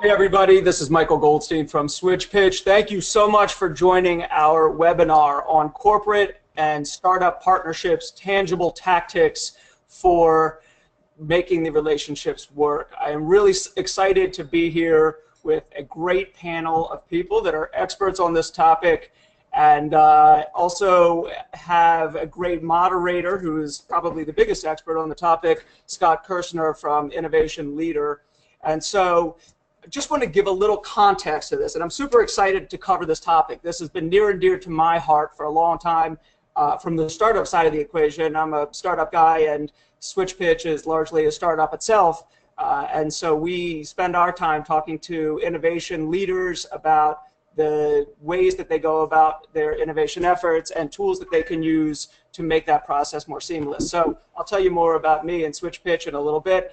Hey everybody, this is Michael Goldstein from SwitchPitch. Thank you so much for joining our webinar on corporate and startup partnerships, tangible tactics for making the relationships work. I am really excited to be here with a great panel of people that are experts on this topic, and also have a great moderator who is probably the biggest expert on the topic, Scott Kirsner from Innovation Leader. And so I just want to give a little context to this, and I'm super excited to cover this topic. This has been near and dear to my heart for a long time from the startup side of the equation. I'm a startup guy, and SwitchPitch is largely a startup itself. And so we spend our time talking to innovation leaders about the ways that they go about their innovation efforts and tools that they can use to make that process more seamless. So I'll tell you more about me and SwitchPitch in a little bit,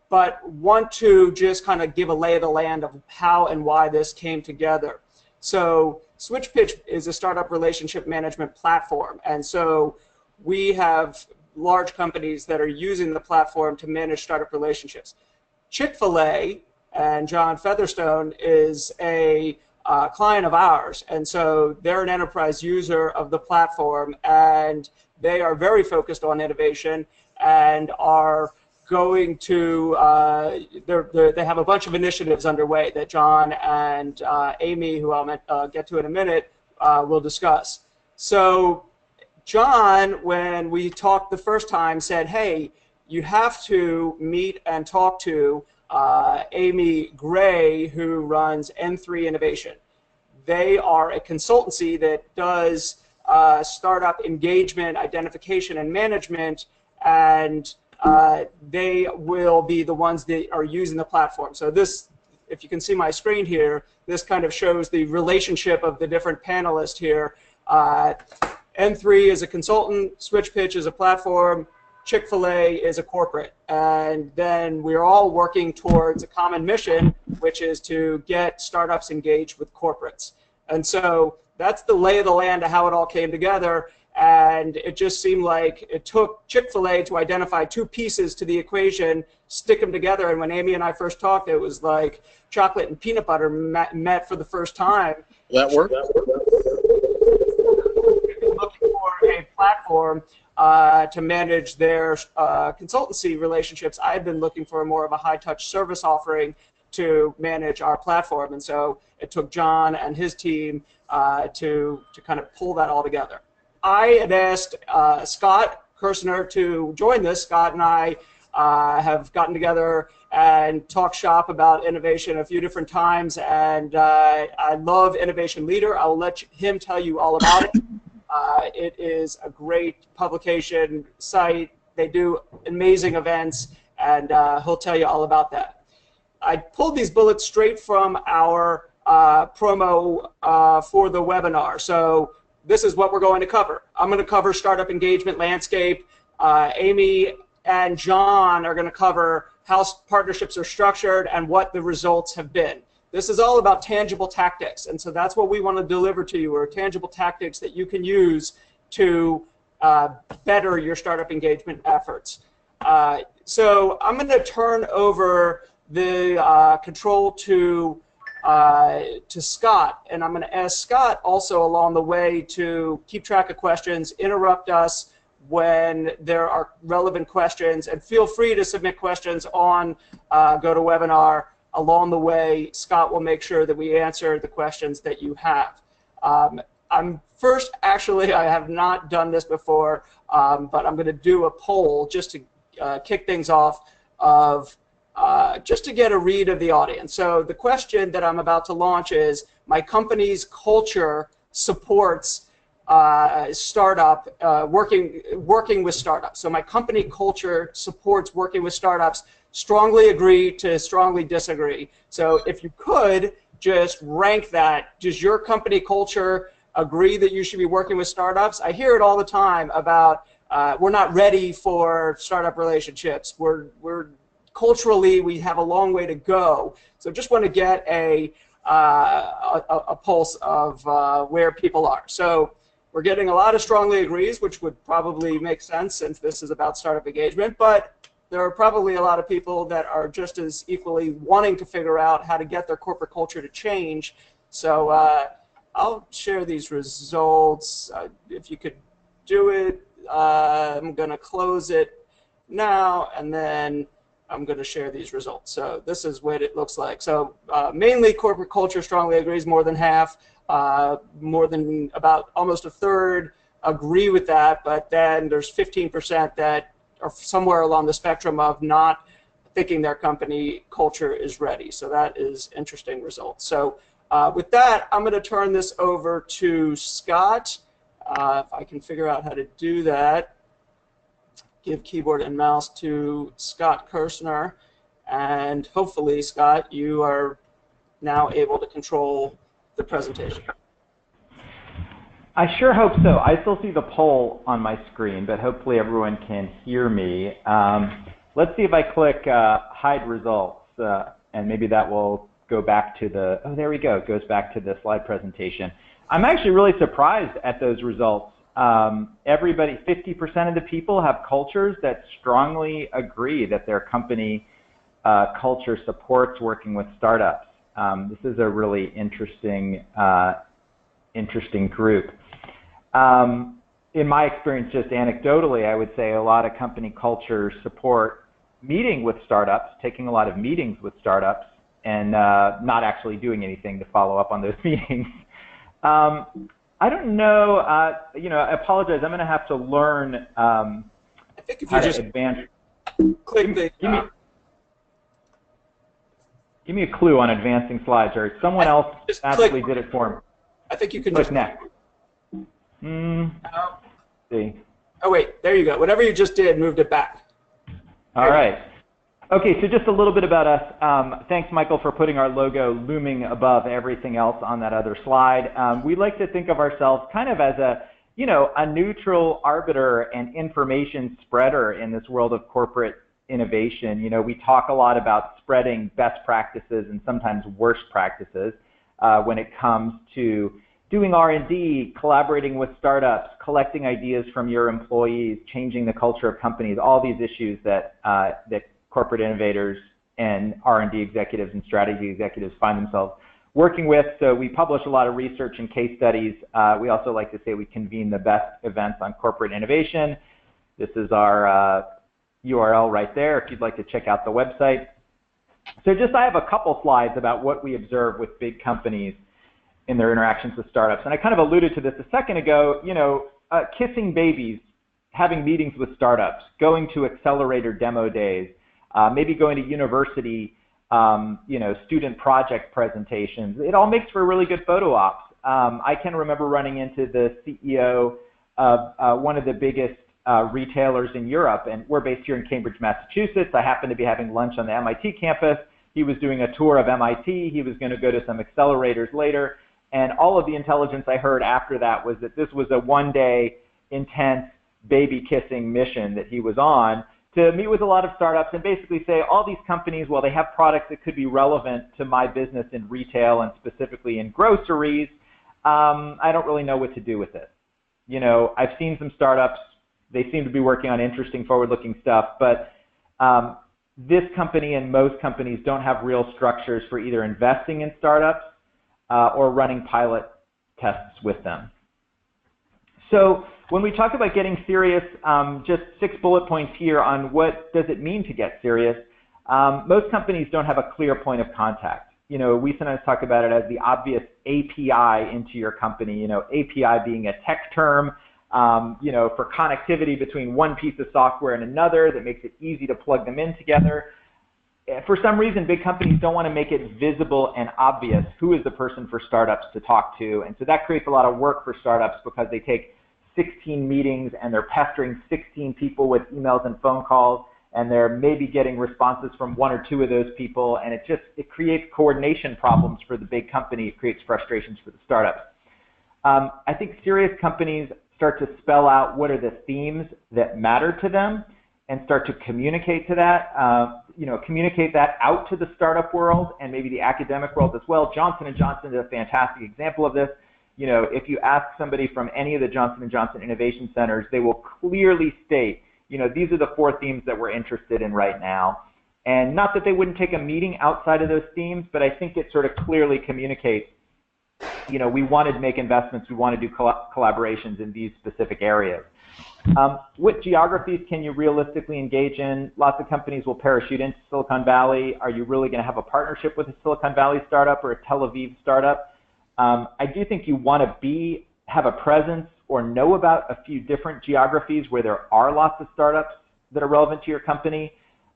but want to just kind of give a lay of the land of how and why this came together. So SwitchPitch is a startup relationship management platform, and so we have large companies that are using the platform to manage startup relationships. Chick-fil-A and John Featherstone is a client of ours, and so they're an enterprise user of the platform, and they are very focused on innovation and are going to, they have a bunch of initiatives underway that John and Amie, who I'll get to in a minute, will discuss. So John, when we talked the first time, said, hey, you have to meet and talk to Amie Gray, who runs N3 Innovation. They are a consultancy that does startup engagement, identification, and management, and they will be the ones that are using the platform. So this, if you can see my screen here, this kind of shows the relationship of the different panelists here. N3 is a consultant, SwitchPitch is a platform, Chick-fil-A is a corporate, and then we're all working towards a common mission, which is to get startups engaged with corporates. And so that's the lay of the land of how it all came together, and it just seemed like it took Chick-fil-A to identify two pieces to the equation, stick them together, and when Amie and I first talked, it was like chocolate and peanut butter met for the first time. That worked? Looking for a platform to manage their consultancy relationships. I've been looking for more of a high-touch service offering to manage our platform, and so it took John and his team to kind of pull that all together. I had asked Scott Kirsner to join this. Scott and I have gotten together and talked shop about innovation a few different times, and I love Innovation Leader. I will let him tell you all about it. It is a great publication site. They do amazing events, and he'll tell you all about that. I pulled these bullets straight from our promo for the webinar. So this is what we're going to cover. I'm going to cover startup engagement landscape. Amie and John are going to cover how partnerships are structured and what the results have been. This is all about tangible tactics, and so that's what we want to deliver to you, are tangible tactics that you can use to better your startup engagement efforts. So I'm going to turn over the control to Scott, and I'm going to ask Scott also along the way to keep track of questions, interrupt us when there are relevant questions, and feel free to submit questions on GoToWebinar. Along the way, Scott will make sure that we answer the questions that you have. Actually, I have not done this before, but I'm going to do a poll just to kick things off of just to get a read of the audience. So the question that I'm about to launch is, my company's culture supports startup, working with startups. So my company culture supports working with startups. Strongly agree to strongly disagree. So if you could just rank that, does your company culture agree that you should be working with startups? I hear it all the time about we're not ready for startup relationships. We're culturally, we have a long way to go. So just want to get a pulse of where people are. So we're getting a lot of strongly agrees, which would probably make sense since this is about startup engagement, but there are probably a lot of people that are just as equally wanting to figure out how to get their corporate culture to change. So I'll share these results. If you could do it, I'm going to close it now, and then I'm going to share these results. So this is what it looks like. So mainly corporate culture strongly agrees, more than half, more than about almost a third agree with that, but then there's 15% that are somewhere along the spectrum of not thinking their company culture is ready. So that is interesting results. So with that, I'm going to turn this over to Scott. If I can figure out how to do that, give keyboard and mouse to Scott Kirsner, and hopefully, Scott, you are now able to control the presentation. I sure hope so. I still see the poll on my screen, but hopefully everyone can hear me. Let's see if I click hide results, and maybe that will go back to the, oh, there we go. It goes back to the slide presentation. I'm actually really surprised at those results. Everybody, 50% of the people have cultures that strongly agree that their company culture supports working with startups. This is a really interesting group. In my experience, just anecdotally, I would say a lot of company cultures support meeting with startups, taking a lot of meetings with startups, and not actually doing anything to follow up on those meetings. I don't know, you know, I apologize. I'm going to have to learn I think if you just advance. Click the... Give me a clue on advancing slides, or someone else actually did it for me. I think you can click just... next. See. Oh, wait, there you go. Whatever you just did moved it back. All right. Okay, so just a little bit about us. Thanks, Michael, for putting our logo looming above everything else on that other slide. We like to think of ourselves kind of as a, you know, a neutral arbiter and information spreader in this world of corporate innovation. You know, we talk a lot about spreading best practices and sometimes worst practices when it comes to doing R&D, collaborating with startups, collecting ideas from your employees, changing the culture of companies, all these issues that corporate innovators and R&D executives and strategy executives find themselves working with. So we publish a lot of research and case studies. We also like to say we convene the best events on corporate innovation. This is our URL right there if you'd like to check out the website. So just I have a couple slides about what we observe with big companies in their interactions with startups. And I kind of alluded to this a second ago, you know, kissing babies, having meetings with startups, going to accelerator demo days, maybe going to university, you know, student project presentations. It all makes for really good photo ops. I can remember running into the CEO of one of the biggest retailers in Europe, and we're based here in Cambridge, Massachusetts. I happened to be having lunch on the MIT campus. He was doing a tour of MIT. He was going to go to some accelerators later. And all of the intelligence I heard after that was that this was a one-day intense baby kissing mission that he was on to meet with a lot of startups and basically say all these companies, well, they have products that could be relevant to my business in retail and specifically in groceries. I don't really know what to do with it. You know, I've seen some startups. They seem to be working on interesting forward-looking stuff, but this company and most companies don't have real structures for either investing in startups or running pilot tests with them. So when we talk about getting serious, just 6 bullet points here on what does it mean to get serious. Most companies don't have a clear point of contact. You know, we sometimes talk about it as the obvious API into your company, you know, API being a tech term, you know, for connectivity between one piece of software and another that makes it easy to plug them in together. For some reason, big companies don't want to make it visible and obvious who is the person for startups to talk to. And so that creates a lot of work for startups because they take 16 meetings and they're pestering 16 people with emails and phone calls, and they're maybe getting responses from 1 or 2 of those people. And it creates coordination problems for the big company. It creates frustrations for the startups. I think serious companies start to spell out what are the themes that matter to them and start to communicate to that, you know, communicate that out to the startup world and maybe the academic world as well. Johnson & Johnson is a fantastic example of this. You know, if you ask somebody from any of the Johnson & Johnson innovation centers, they will clearly state, these are the 4 themes that we're interested in right now. And not that they wouldn't take a meeting outside of those themes, but I think it sort of clearly communicates, we want to make investments, we want to do collaborations in these specific areas. What geographies can you realistically engage in? Lots of companies will parachute into Silicon Valley. Are you really going to have a partnership with a Silicon Valley startup or a Tel Aviv startup? I do think you want to have a presence or know about a few different geographies where there are lots of startups that are relevant to your company.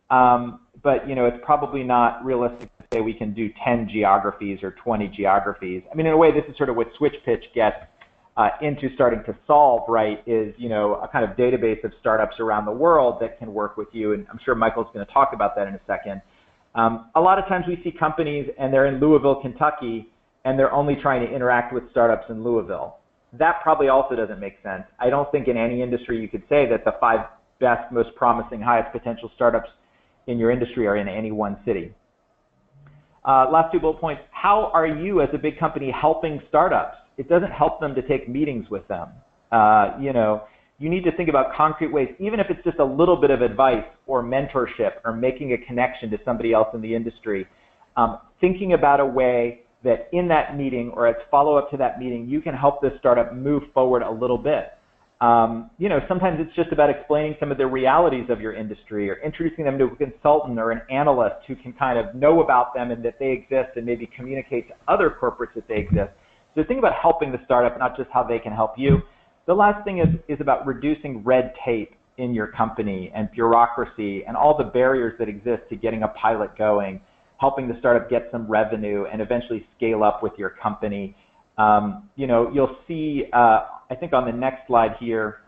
But it's probably not realistic to say we can do 10 geographies or 20 geographies. I mean, in a way, this is sort of what SwitchPitch gets into starting to solve, right, is, a kind of database of startups around the world that can work with you. And I'm sure Michael's going to talk about that in a second. A lot of times we see companies and they're in Louisville, Kentucky, and they're only trying to interact with startups in Louisville. That probably also doesn't make sense. I don't think in any industry you could say that the 5 best, most promising, highest potential startups in your industry are in any one city. Last 2 bullet points. How are you as a big company helping startups? It doesn't help them to take meetings with them. You need to think about concrete ways, even if it's just a little bit of advice or mentorship or making a connection to somebody else in the industry. Thinking about a way that in that meeting or as follow-up to that meeting, you can help this startup move forward a little bit. Sometimes it's just about explaining some of the realities of your industry or introducing them to a consultant or an analyst who can kind of know about them and that they exist and maybe communicate to other corporates that they exist. So think about helping the startup, not just how they can help you. The last thing is about reducing red tape in your company and bureaucracy and all the barriers that exist to getting a pilot going, helping the startup get some revenue and eventually scale up with your company. You'll see, I think on the next slide here,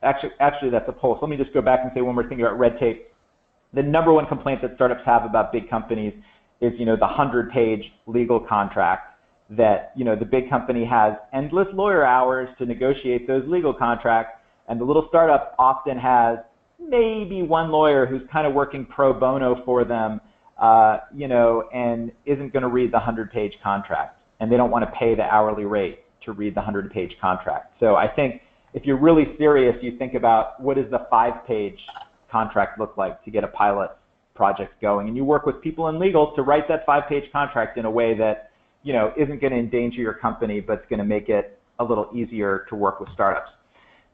actually that's a poll. So let me just go back and say when we're thinking about red tape, the number 1 complaint that startups have about big companies is, the 100-page legal contract that, the big company has endless lawyer hours to negotiate those legal contracts, and the little startup often has maybe 1 lawyer who's kind of working pro bono for them, and isn't going to read the 100-page contract, and they don't want to pay the hourly rate to read the 100-page contract. So I think if you're really serious, you think about what does the 5-page contract look like to get a pilot project going, and you work with people in legal to write that 5-page contract in a way that isn't going to endanger your company, but it's going to make it a little easier to work with startups.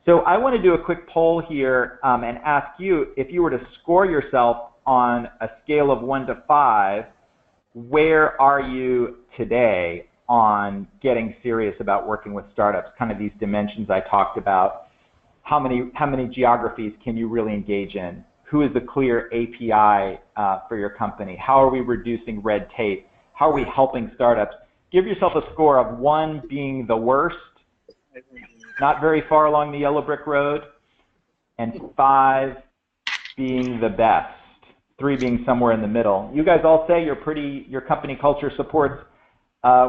So I want to do a quick poll here and ask you, if you were to score yourself on a scale of 1 to 5, where are you today on getting serious about working with startups? Kind of these dimensions I talked about. How many geographies can you really engage in? Who is the clear API for your company? How are we reducing red tape? How are we helping startups? Give yourself a score of 1 being the worst, not very far along the yellow brick road, and 5 being the best, 3 being somewhere in the middle. You guys all say your company culture supports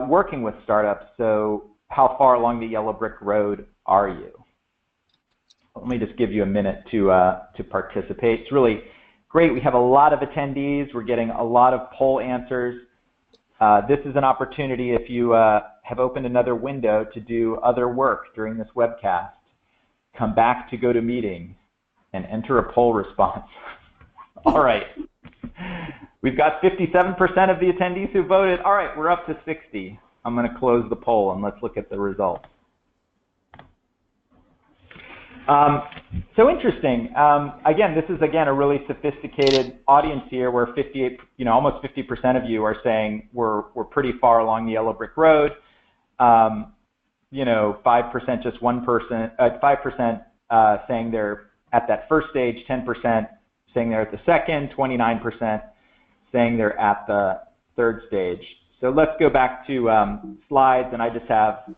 working with startups, so how far along the yellow brick road are you? Let me just give you a minute to participate. It's really great. We have a lot of attendees. We're getting a lot of poll answers. This is an opportunity if you have opened another window to do other work during this webcast. Come back to GoToMeeting and enter a poll response. All right. We've got 57% of the attendees who voted. All right, we're up to 60. I'm going to close the poll and let's look at the results. So interesting. Again, this is a really sophisticated audience here, where almost 50% of you are saying we're pretty far along the yellow brick road. 5% just 1%, 5% saying they're at that first stage, 10% saying they're at the second, 29% saying they're at the third stage. So let's go back to slides, and I just have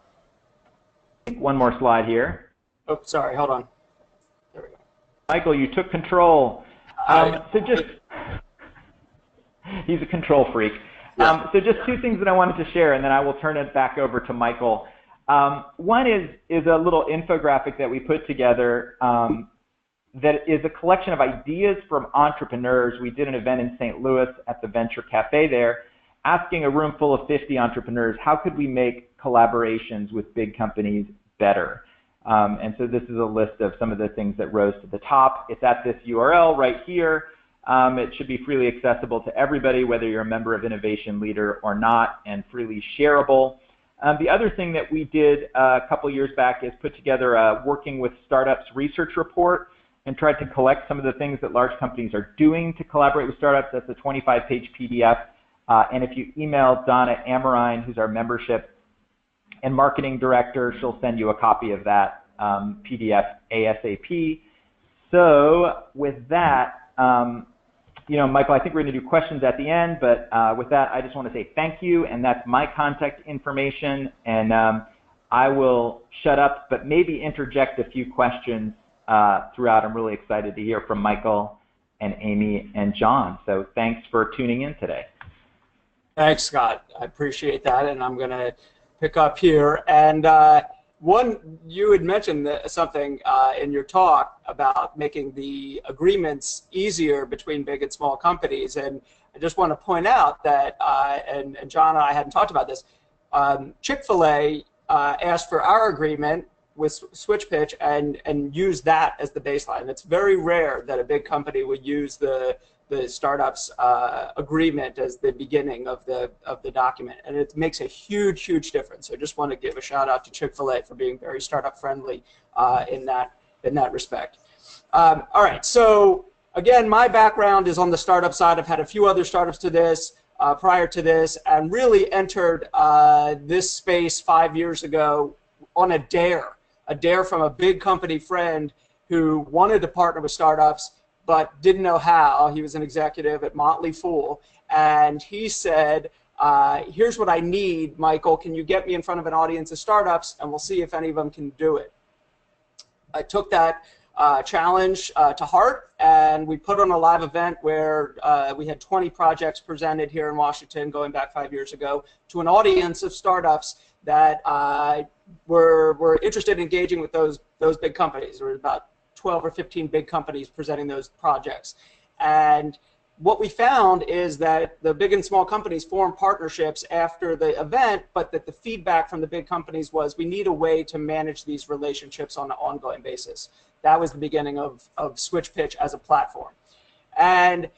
one more slide here. Oh, sorry, hold on. There we go. Michael, you took control. He's a control freak. Yeah. So just 2 things that I wanted to share, and then I will turn it back over to Michael. One is a little infographic that we put together that is a collection of ideas from entrepreneurs. We did an event in St. Louis at the Venture Cafe there, asking a room full of 50 entrepreneurs, how could we make collaborations with big companies better? And so this is a list of some of the things that rose to the top. It's at this URL right here. It should be freely accessible to everybody, whether you're a member of Innovation Leader or not, and freely shareable. The other thing that we did a couple years back is put together a Working with Startups research report and tried to collect some of the things that large companies are doing to collaborate with startups. That's a 25-page PDF. And if you email Donna Amarine, who's our membership and marketing director, she'll send you a copy of that PDF ASAP. So with that, Michael, I think we're going to do questions at the end, but with that, I just want to say thank you, and that's my contact information, and I will shut up, but maybe interject a few questions throughout. I'm really excited to hear from Michael and Amie and John, so thanks for tuning in today. Thanks, Scott. I appreciate that, and I'm going to pick up here. And you had mentioned something in your talk about making the agreements easier between big and small companies, and I just want to point out that, and John and I hadn't talked about this, Chick-fil-A asked for our agreement with SwitchPitch and use that as the baseline. It's very rare that a big company would use the startup's agreement as the beginning of the document, and it makes a huge difference. So I just want to give a shout out to Chick-fil-A for being very startup friendly in that respect. All right, so again, my background is on the startup side. I've had a few other startups to this prior to this, and really entered this space 5 years ago on a dare from a big company friend who wanted to partner with startups but didn't know how. He was an executive at Motley Fool, and he said, here's what I need, Michael, can you get me in front of an audience of startups, and we'll see if any of them can do it. I took that challenge to heart, and we put on a live event where we had 20 projects presented here in Washington going back 5 years ago to an audience of startups that were interested in engaging with those big companies. There were about 12 or 15 big companies presenting those projects. And what we found is that the big and small companies formed partnerships after the event, but that the feedback from the big companies was, we need a way to manage these relationships on an ongoing basis. That was the beginning of SwitchPitch as a platform. And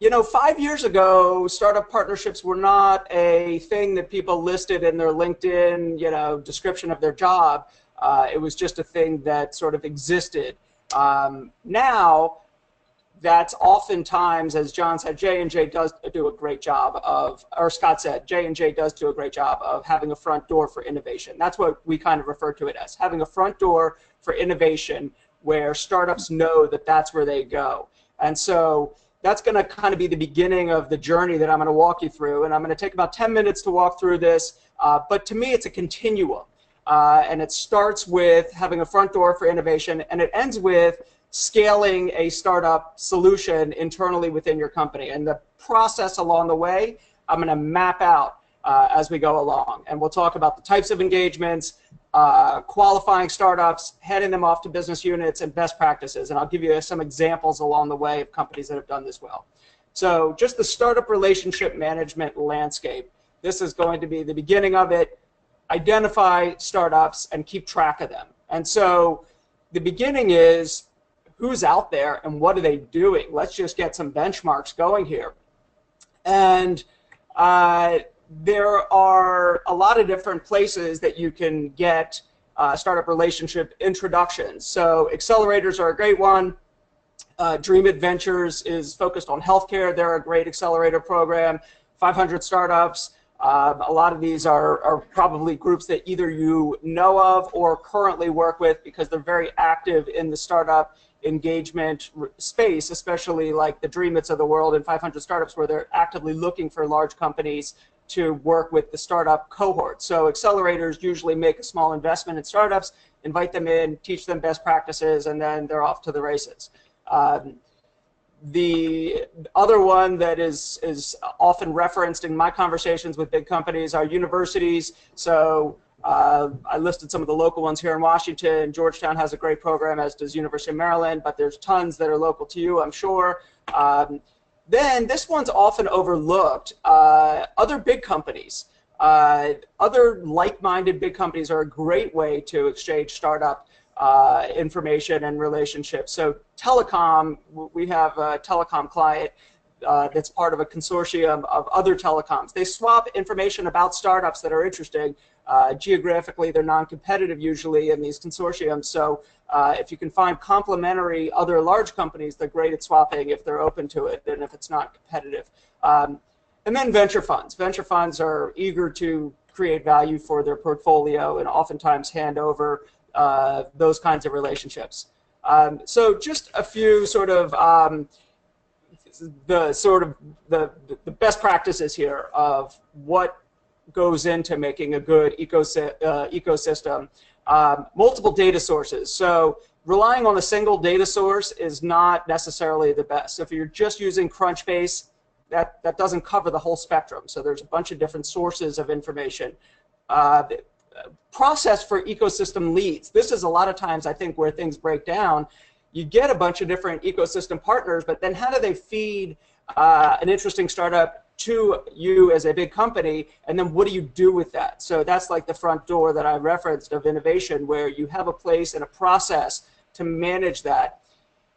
5 years ago, startup partnerships were not a thing that people listed in their LinkedIn, description of their job. It was just a thing that sort of existed. Now, that's oftentimes, as John said, J&J does do a great job of, or Scott said, J&J does do a great job of having a front door for innovation. That's what we kind of refer to it as, having a front door for innovation where startups know that that's where they go. And so that's going to kind of be the beginning of the journey that I'm going to walk you through. And I'm going to take about 10 minutes to walk through this. But to me, it's a continuum. And it starts with having a front door for innovation, and it ends with scaling a startup solution internally within your company. And the process along the way, I'm going to map out as we go along. And we'll talk about the types of engagements, qualifying startups, heading them off to business units, and best practices. And I'll give you some examples along the way of companies that have done this well. So just the startup relationship management landscape. This is going to be the beginning of it. Identify startups and keep track of them. And so the beginning is, who's out there and what are they doing? Let's just get some benchmarks going here. And there are a lot of different places that you can get startup relationship introductions. So accelerators are a great one. Dream Adventures is focused on healthcare. They're a great accelerator program. 500 Startups. A lot of these are probably groups that either you know of or currently work with because they're very active in the startup engagement space, especially like the Dreamits of the world and 500 Startups, where they're actively looking for large companies to work with the startup cohort. So accelerators usually make a small investment in startups, invite them in, teach them best practices, and then they're off to the races. The other one that is often referenced in my conversations with big companies are universities. So I listed some of the local ones here in Washington. Georgetown has a great program, as does University of Maryland, but there's tons that are local to you, I'm sure. Then this one's often overlooked. Other big companies, other like-minded big companies are a great way to exchange startup information and relationships. So telecom, we have a telecom client that's part of a consortium of other telecoms. They swap information about startups that are interesting. Geographically, they're non-competitive usually in these consortiums. So if you can find complementary other large companies, they're great at swapping if they're open to it and if it's not competitive. And then venture funds. Venture funds are eager to create value for their portfolio and oftentimes hand over those kinds of relationships. So just a few sort of the best practices here of what goes into making a good ecosystem. Multiple data sources. So relying on a single data source is not necessarily the best. So if you're just using Crunchbase, that doesn't cover the whole spectrum. So there's a bunch of different sources of information. Process for ecosystem leads. This is a lot of times, I think, where things break down. You get a bunch of different ecosystem partners, but then how do they feed an interesting startup to you as a big company, and then what do you do with that? So that's like the front door that I referenced of innovation, where you have a place and a process to manage that.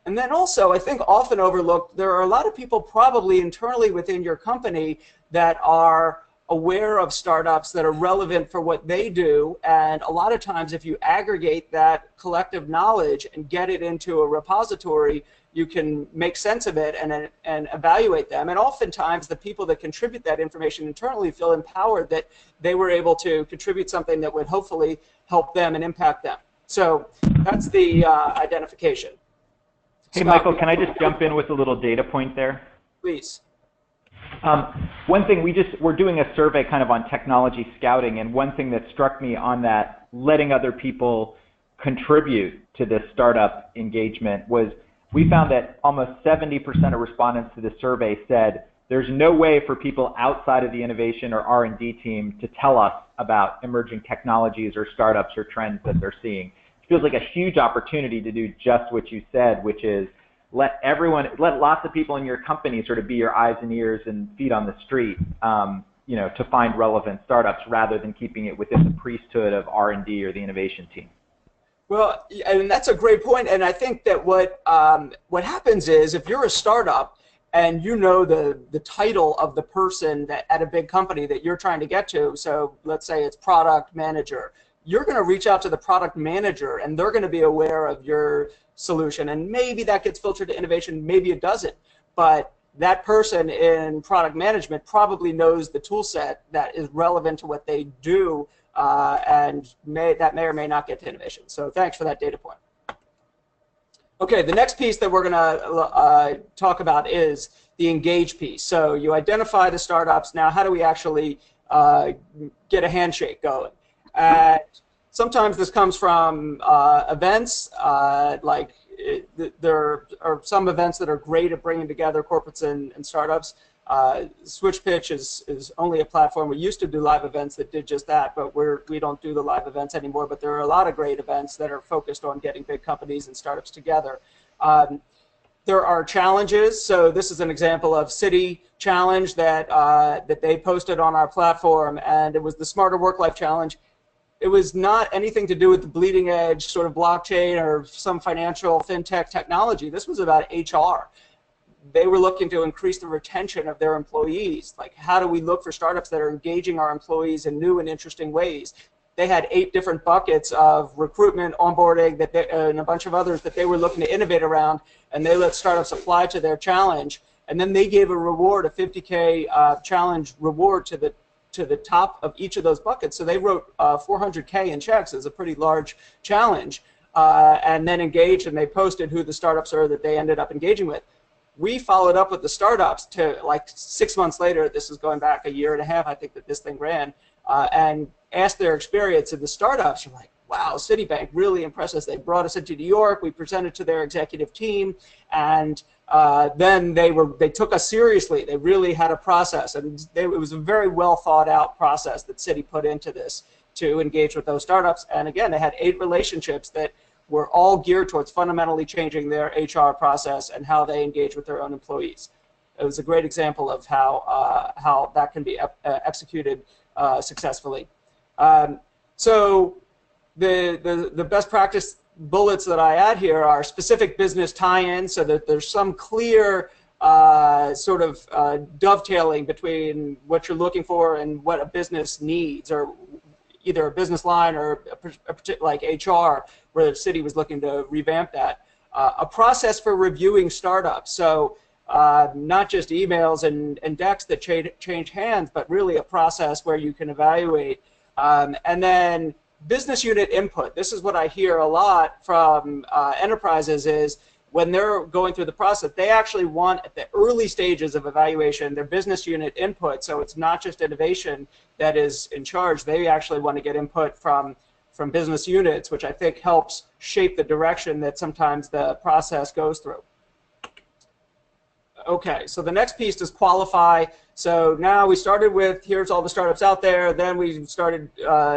And then also, I think often overlooked, there are a lot of people probably internally within your company that are aware of startups that are relevant for what they do, and a lot of times if you aggregate that collective knowledge and get it into a repository, you can make sense of it and evaluate them. And oftentimes the people that contribute that information internally feel empowered that they were able to contribute something that would hopefully help them and impact them. So that's the identification. Hey, Scott, Michael, can I just jump in with a little data point there? Please. One thing, we're doing a survey kind of on technology scouting, and one thing that struck me on that, letting other people contribute to this startup engagement, was we found that almost 70% of respondents to the survey said there's no way for people outside of the innovation or R&D team to tell us about emerging technologies or startups or trends that they're seeing. It feels like a huge opportunity to do just what you said, which is let lots of people in your company sort of be your eyes and ears and feet on the street, you know, to find relevant startups rather than keeping it within the priesthood of R&D or the innovation team. Well, and that's a great point. And I think that what happens is if you're a startup and you know the title of the person that at a big company that you're trying to get to, so let's say it's product manager, you're going to reach out to the product manager and they're going to be aware of your solution. And maybe that gets filtered to innovation, maybe it doesn't. But that person in product management probably knows the tool set that is relevant to what they do, and that may or may not get to innovation. So thanks for that data point. Okay, the next piece that we're going to talk about is the engage piece. So you identify the startups. Now, how do we actually get a handshake going? Sometimes this comes from events, there are some events that are great at bringing together corporates and startups. SwitchPitch is only a platform. We used to do live events that did just that, but we don't do the live events anymore. But there are a lot of great events that are focused on getting big companies and startups together. There are challenges. So this is an example of City Challenge that they posted on our platform, and it was the Smarter Work Life Challenge. It was not anything to do with the bleeding edge sort of blockchain or some financial fintech technology. This was about HR. They were looking to increase the retention of their employees. Like, how do we look for startups that are engaging our employees in new and interesting ways? They had 8 different buckets of recruitment, onboarding, and a bunch of others that they were looking to innovate around, and they let startups apply to their challenge. And then they gave a reward, a 50K challenge reward to the top of each of those buckets. So they wrote 400K in checks as a pretty large challenge, and then engaged, and they posted who the startups are that they ended up engaging with. We followed up with the startups to like 6 months later. This is going back a year and a half, I think, that this thing ran, and asked their experience. And the startups are like, wow, Citibank really impressed us. They brought us into New York. We presented to their executive team, and then they took us seriously. They really had a process, and it was a very well thought out process that Citi put into this to engage with those startups. And again, they had 8 relationships that were all geared towards fundamentally changing their HR process and how they engage with their own employees. It was a great example of how that can be executed successfully. So the best practice bullets that I add here are specific business tie-ins, so that there's some clear sort of dovetailing between what you're looking for and what a business needs, or either a business line or like HR, where the city was looking to revamp that. A process for reviewing startups, so not just emails and decks that change hands, but really a process where you can evaluate. And then business unit input. This is what I hear a lot from enterprises is when they're going through the process, they actually want at the early stages of evaluation their business unit input. So it's not just innovation that is in charge. They actually want to get input from business units, which I think helps shape the direction that sometimes the process goes through. Okay, so the next piece is qualify. So now we started with here's all the startups out there. Then we started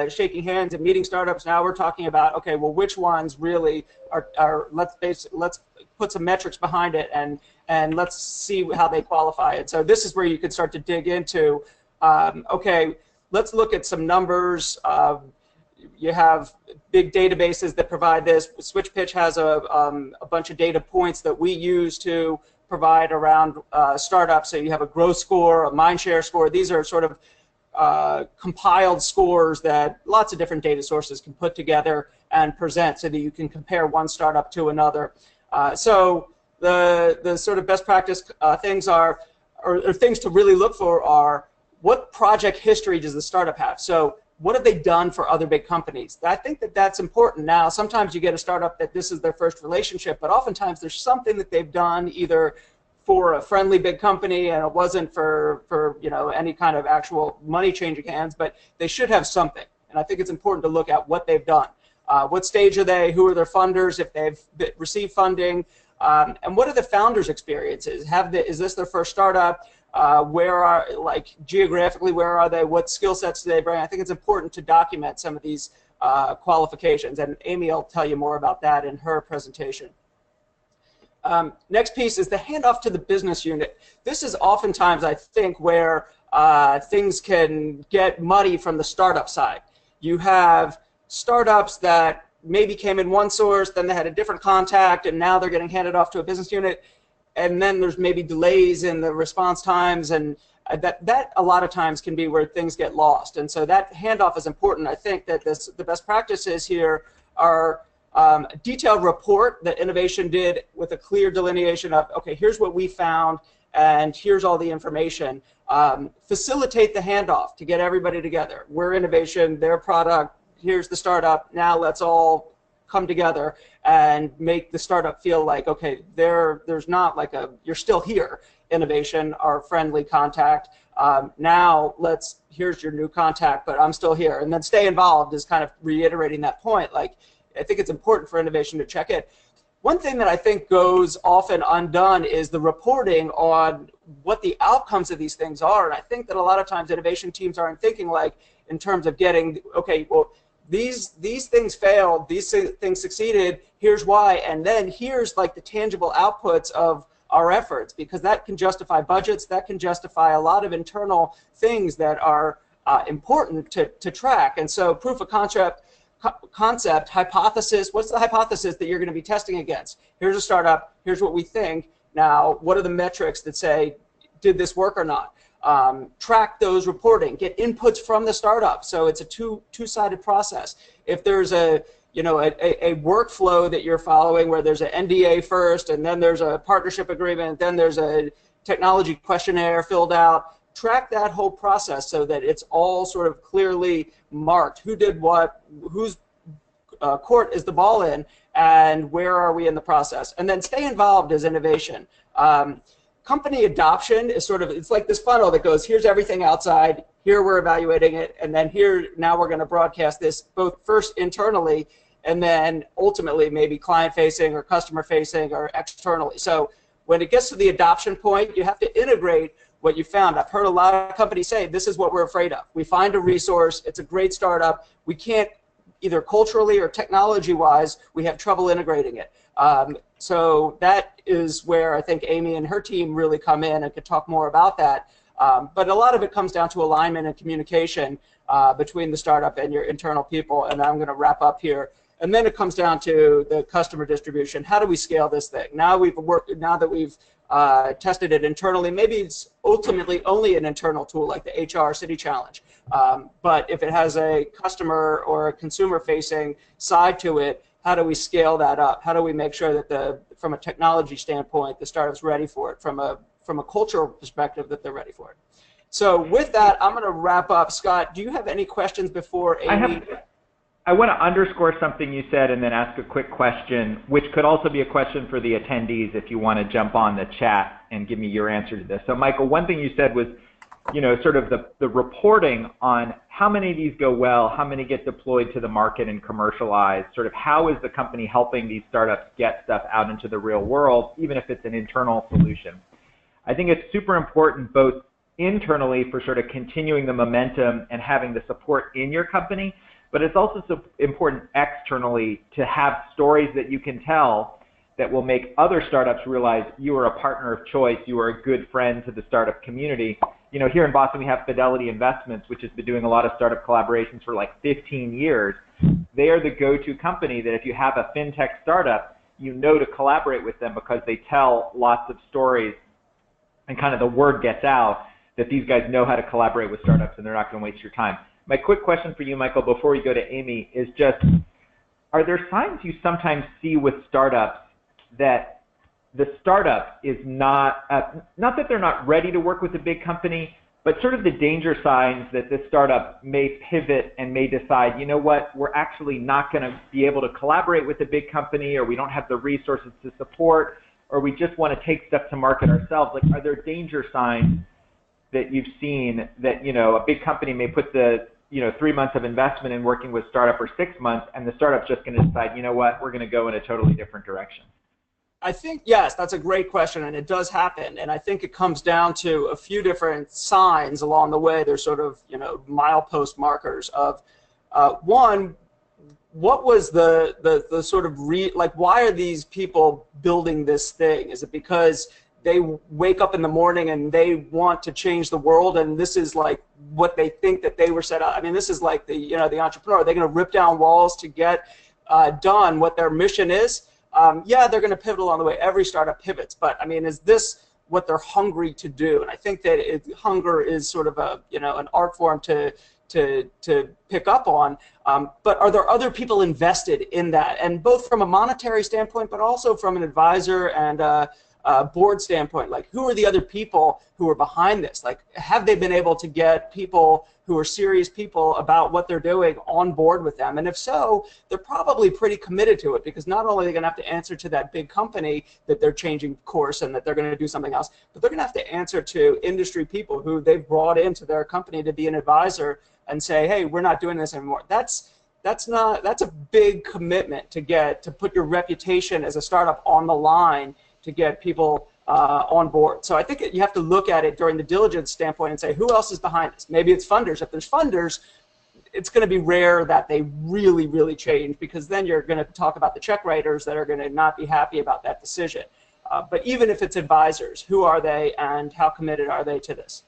shaking hands and meeting startups. Now we're talking about, okay, well, which ones really are let's put some metrics behind it and let's see how they qualify it. So this is where you can start to dig into, okay, let's look at some numbers. You have big databases that provide this. SwitchPitch has a bunch of data points that we use to provide around startups. So you have a growth score, a mindshare score. These are sort of compiled scores that lots of different data sources can put together and present so that you can compare one startup to another. So the sort of best practice things are, or things to really look for are, what project history does the startup have? So what have they done for other big companies? I think that that's important. Now, sometimes you get a startup that this is their first relationship, but oftentimes there's something that they've done either for a friendly big company and it wasn't for you know, any kind of actual money changing hands, but they should have something. And I think it's important to look at what they've done. What stage are they? Who are their funders if they've received funding? And what are the founders' experiences? Is this their first startup? Where are, like, geographically, where are they? What skill sets do they bring? I think it's important to document some of these qualifications, and Amie will tell you more about that in her presentation. Next piece is the handoff to the business unit. This is oftentimes, I think, where things can get muddy from the startup side. You have startups that maybe came in one source, then they had a different contact, and now they're getting handed off to a business unit. And then there's maybe delays in the response times, and that a lot of times can be where things get lost. And so that handoff is important. I think that the best practices here are a detailed report that innovation did with a clear delineation of, okay, here's what we found, and here's all the information. Facilitate the handoff to get everybody together. We're innovation, their product, here's the startup, now let's all come together and make the startup feel like, okay, there's not like a, you're still here, innovation, our friendly contact. Now here's your new contact, but I'm still here. And then stay involved is kind of reiterating that point. Like, I think it's important for innovation to check it. One thing that I think goes often undone is the reporting on what the outcomes of these things are. And I think that a lot of times innovation teams aren't thinking like in terms of getting, okay, well, these things failed, these things succeeded, here's why, and then here's like the tangible outputs of our efforts, because that can justify budgets, that can justify a lot of internal things that are important to track. And so proof of concept, hypothesis, what's the hypothesis that you're going to be testing against? Here's a startup, here's what we think. Now, what are the metrics that say, did this work or not? Track those reporting, get inputs from the startup. So it's a two-sided process. If there's a workflow that you're following where there's an NDA first, and then there's a partnership agreement, then there's a technology questionnaire filled out, track that whole process so that it's all sort of clearly marked. Who did what, whose court is the ball in, and where are we in the process? And then stay involved as innovation. Company adoption is sort of, it's like this funnel that goes, here's everything outside, here we're evaluating it, and then here, now we're going to broadcast this both first internally and then ultimately maybe client-facing or customer-facing or externally. So when it gets to the adoption point, you have to integrate what you found. I've heard a lot of companies say, this is what we're afraid of. We find a resource, it's a great startup, we can't, either culturally or technology-wise, we have trouble integrating it. So that is where I think Amie and her team really come in and could talk more about that. But a lot of it comes down to alignment and communication between the startup and your internal people. And I'm going to wrap up here. And then it comes down to the customer distribution. How do we scale this thing? Now that we've tested it internally, maybe it's ultimately only an internal tool like the HR City Challenge. But if it has a customer or a consumer-facing side to it, how do we scale that up? How do we make sure that from a technology standpoint, the startup's ready for it? From a cultural perspective, that they're ready for it. So with that, I'm going to wrap up. Scott, do you have any questions before Amie? I want to underscore something you said and then ask a quick question, which could also be a question for the attendees if you want to jump on the chat and give me your answer to this. So Michael, one thing you said was, sort of the reporting on how many of these go well, how many get deployed to the market and commercialized, sort of how is the company helping these startups get stuff out into the real world, even if it's an internal solution. I think it's super important both internally for sort of continuing the momentum and having the support in your company, but it's also so important externally to have stories that you can tell that will make other startups realize you are a partner of choice, you are a good friend to the startup community. Here in Boston we have Fidelity Investments, which has been doing a lot of startup collaborations for like 15 years. They are the go-to company that if you have a fintech startup, to collaborate with them because they tell lots of stories and kind of the word gets out that these guys know how to collaborate with startups and they're not going to waste your time. My quick question for you, Michael, before we go to Amie, is just, are there signs you sometimes see with startups that the startup is not that they're not ready to work with a big company, but sort of the danger signs that this startup may pivot and may decide, you know what, we're actually not going to be able to collaborate with a big company, or we don't have the resources to support, or we just want to take stuff to market ourselves? Like, are there danger signs that you've seen that, a big company may put the 3 months of investment in working with startup or 6 months, and the startup's just going to decide, you know what, we're going to go in a totally different direction? I think, yes, that's a great question, and it does happen. And I think it comes down to a few different signs along the way. There's sort of, milepost markers of, one, what was the sort of, why are these people building this thing? Is it because they wake up in the morning and they want to change the world, and this is like what they think that they were set up? I mean, this is like the entrepreneur. Are they going to rip down walls to get done what their mission is? Yeah, they're going to pivot along the way. Every startup pivots, but I mean, is this what they're hungry to do? And I think that hunger is sort of an art form to pick up on. But are there other people invested in that? And both from a monetary standpoint, but also from an advisor and board standpoint, like, who are the other people who are behind this? Like, have they been able to get people who are serious people about what they're doing on board with them? And if so, they're probably pretty committed to it, because not only are they going to have to answer to that big company that they're changing course and that they're going to do something else, but they're going to have to answer to industry people who they've brought into their company to be an advisor and say, hey, we're not doing this anymore. That's a big commitment to put your reputation as a startup on the line to get people on board. So I think you have to look at it during the diligence standpoint and say, who else is behind this? Maybe it's funders. If there's funders, it's going to be rare that they really, really change, because then you're going to talk about the check writers that are going to not be happy about that decision. But even if it's advisors, who are they and how committed are they to this?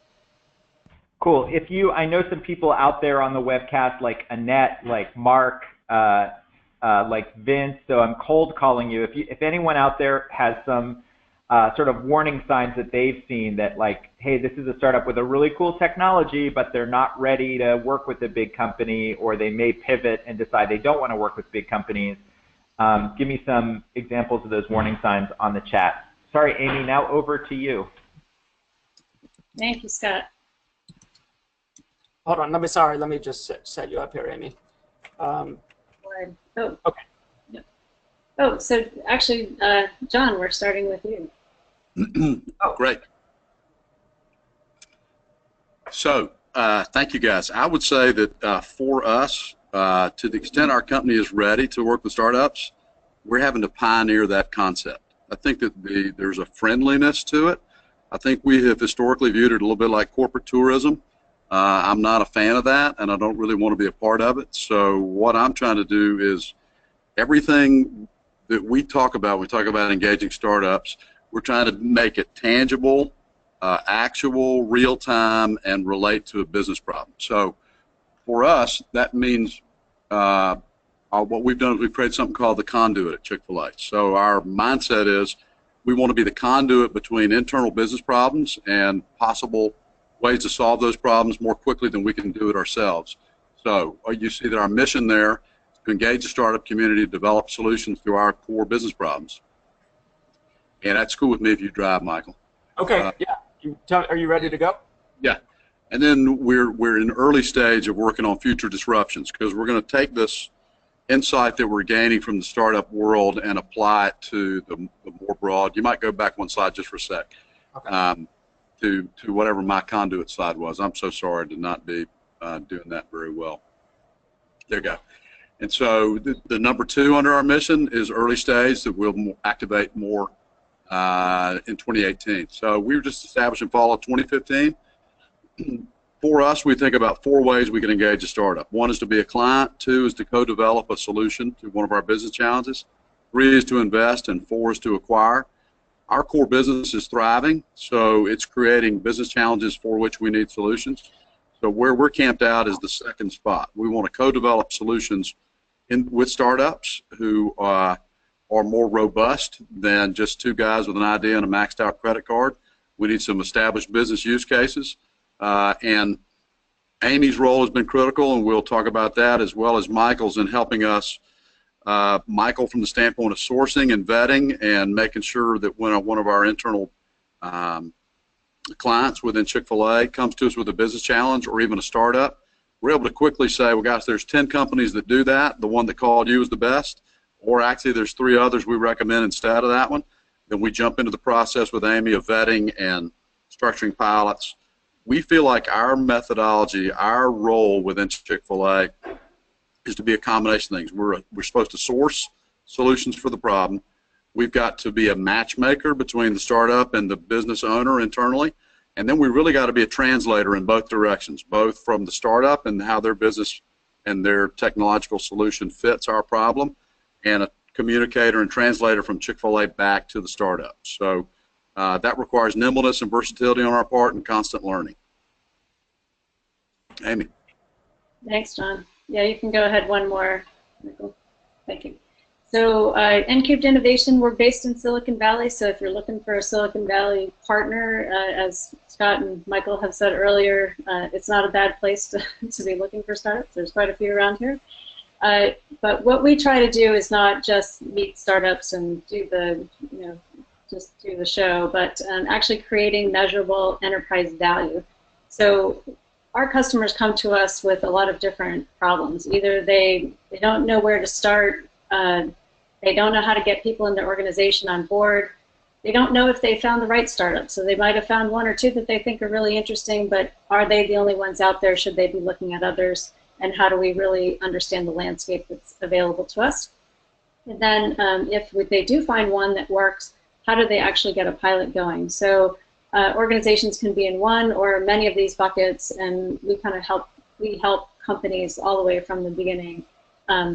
Cool. I know some people out there on the webcast, like Annette, like Mark, like Vince, so I'm cold calling you. If anyone out there has some sort of warning signs that they've seen that, like, hey, this is a startup with a really cool technology, but they're not ready to work with a big company, or they may pivot and decide they don't want to work with big companies, give me some examples of those warning signs on the chat. Sorry, Amie, now over to you. Thank you, Scott. Hold on, let me just set you up here, Amie. Oh. Okay. Oh, so actually, John, we're starting with you. Oh, great. So, thank you, guys. I would say that for us, to the extent our company is ready to work with startups, we're having to pioneer that concept. I think that there's a friendliness to it. I think we have historically viewed it a little bit like corporate tourism. I'm not a fan of that, and I don't really want to be a part of it. So what I'm trying to do is everything that we talk about engaging startups, we're trying to make it tangible, actual, real-time, and relate to a business problem. So for us, that means our what we've done is we've created something called the conduit at Chick-fil-A. So our mindset is we want to be the conduit between internal business problems and possible ways to solve those problems more quickly than we can do it ourselves. So you see that our mission there is to engage the startup community to develop solutions to our core business problems. And that's cool with me if you drive, Michael. Okay, yeah. Are you ready to go? Yeah. And then we're in early stage of working on future disruptions, because we're going to take this insight that we're gaining from the startup world and apply it to the more broad. You might go back one slide just for a sec. Okay. To whatever my conduit slide was. I'm so sorry to not be doing that very well. There you go. And so the number 2 under our mission is early stage, that we'll activate more in 2018. So we were just established in fall of 2015. For us, we think about 4 ways we can engage a startup. 1 is to be a client, 2 is to co-develop a solution to one of our business challenges, 3 is to invest, and 4 is to acquire. Our core business is thriving, so it's creating business challenges for which we need solutions. So where we're camped out is the second spot. We want to co-develop solutions with startups who are more robust than just 2 guys with an idea and a maxed out credit card. We need some established business use cases. And Amie's role has been critical, and we'll talk about that, as well as Michael's, in helping us. Michael from the standpoint of sourcing and vetting and making sure that when one of our internal clients within Chick-fil-A comes to us with a business challenge or even a startup, we're able to quickly say, well, guys, there's 10 companies that do that. The one that called you is the best. Or actually, there's 3 others we recommend instead of that one. Then we jump into the process with Amie of vetting and structuring pilots. We feel like our methodology, our role within Chick-fil-A is to be a combination of things. We're supposed to source solutions for the problem. We've got to be a matchmaker between the startup and the business owner internally. And then we really got to be a translator in both directions, both from the startup and how their business and their technological solution fits our problem, and a communicator and translator from Chick-fil-A back to the startup. So that requires nimbleness and versatility on our part and constant learning. Amie. Thanks, John. Yeah, you can go ahead one more, Michael. Thank you. So N3 Innovation, we're based in Silicon Valley, so if you're looking for a Silicon Valley partner, as Scott and Michael have said earlier, it's not a bad place to be looking for startups. There's quite a few around here. But what we try to do is not just meet startups and do the, just do the show, but actually creating measurable enterprise value. So our customers come to us with a lot of different problems. Either they don't know where to start, they don't know how to get people in their organization on board, they don't know if they found the right startup. So they might have found 1 or 2 that they think are really interesting, but are they the only ones out there? Should they be looking at others? And how do we really understand the landscape that's available to us? And then if they do find one that works, how do they actually get a pilot going? So organizations can be in one or many of these buckets, and we kind of help companies all the way from the beginning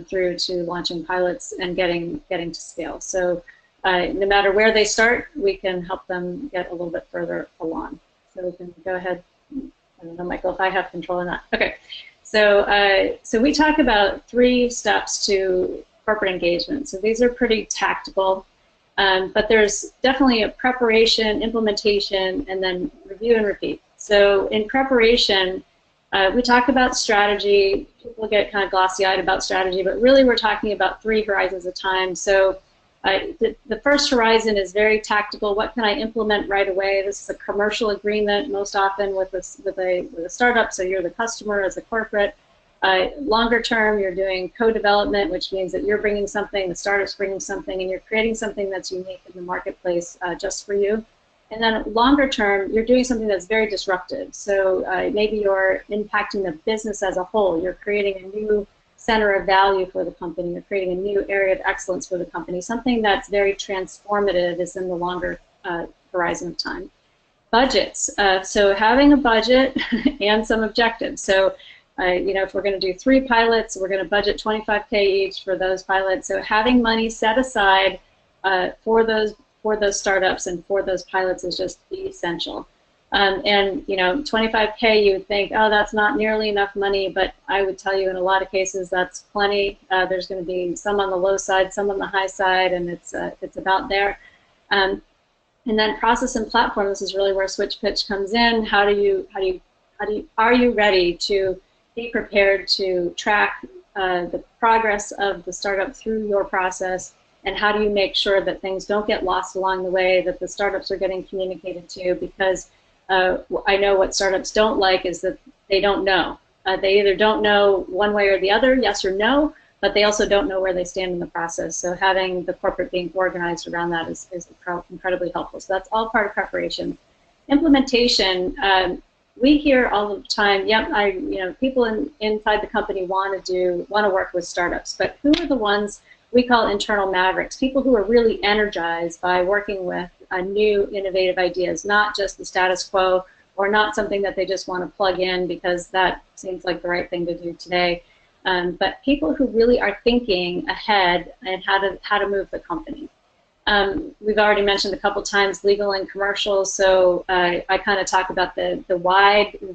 through to launching pilots and getting to scale. So no matter where they start, we can help them get a little bit further along. So we can go ahead. I don't know, Michael, if I have control or not. Okay. So we talk about 3 steps to corporate engagement. So these are pretty tactical. But there's definitely a preparation, implementation, and then review and repeat. So in preparation, we talk about strategy. People get kind of glossy-eyed about strategy, but really we're talking about 3 horizons at a time. So the first horizon is very tactical. What can I implement right away? This is a commercial agreement most often with a startup, so you're the customer as a corporate. Longer term, you're doing co-development, which means that you're bringing something, the startup's bringing something, and you're creating something that's unique in the marketplace just for you. And then longer term, you're doing something that's very disruptive. So maybe you're impacting the business as a whole. You're creating a new center of value for the company. You're creating a new area of excellence for the company. Something that's very transformative is in the longer horizon of time. Budgets. So having a budget and some objectives. So if we're going to do 3 pilots, we're going to budget $25K each for those pilots. So having money set aside for those startups and for those pilots is just essential. And 25K, you would think, oh, that's not nearly enough money, but I would tell you in a lot of cases that's plenty. There's going to be some on the low side, some on the high side, and it's about there. And then process and platform. This is really where SwitchPitch comes in. Are you ready to be prepared to track the progress of the startup through your process? And how do you make sure that things don't get lost along the way, that the startups are getting communicated to? Because I know what startups don't like is that they don't know. They either don't know one way or the other, yes or no, but they also don't know where they stand in the process. So having the corporate being organized around that is incredibly helpful. So that's all part of preparation. Implementation, we hear all the time, yep, people inside the company want to work with startups, but who are the ones we call internal mavericks, people who are really energized by working with new innovative ideas, not just the status quo or not something that they just want to plug in because that seems like the right thing to do today, but people who really are thinking ahead and how to move the company. We've already mentioned a couple times legal and commercial, so I kind of talk about the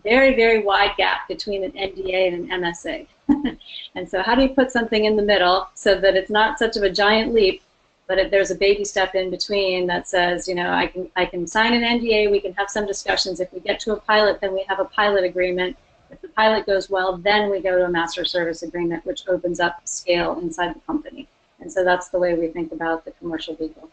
very, very wide gap between an NDA and an MSA. And so how do you put something in the middle so that it's not such of a giant leap, but if there's a baby step in between that says, I can sign an NDA, we can have some discussions. If we get to a pilot, then we have a pilot agreement. If the pilot goes well, then we go to a master service agreement, which opens up scale inside the company. And so that's the way we think about the commercial legal.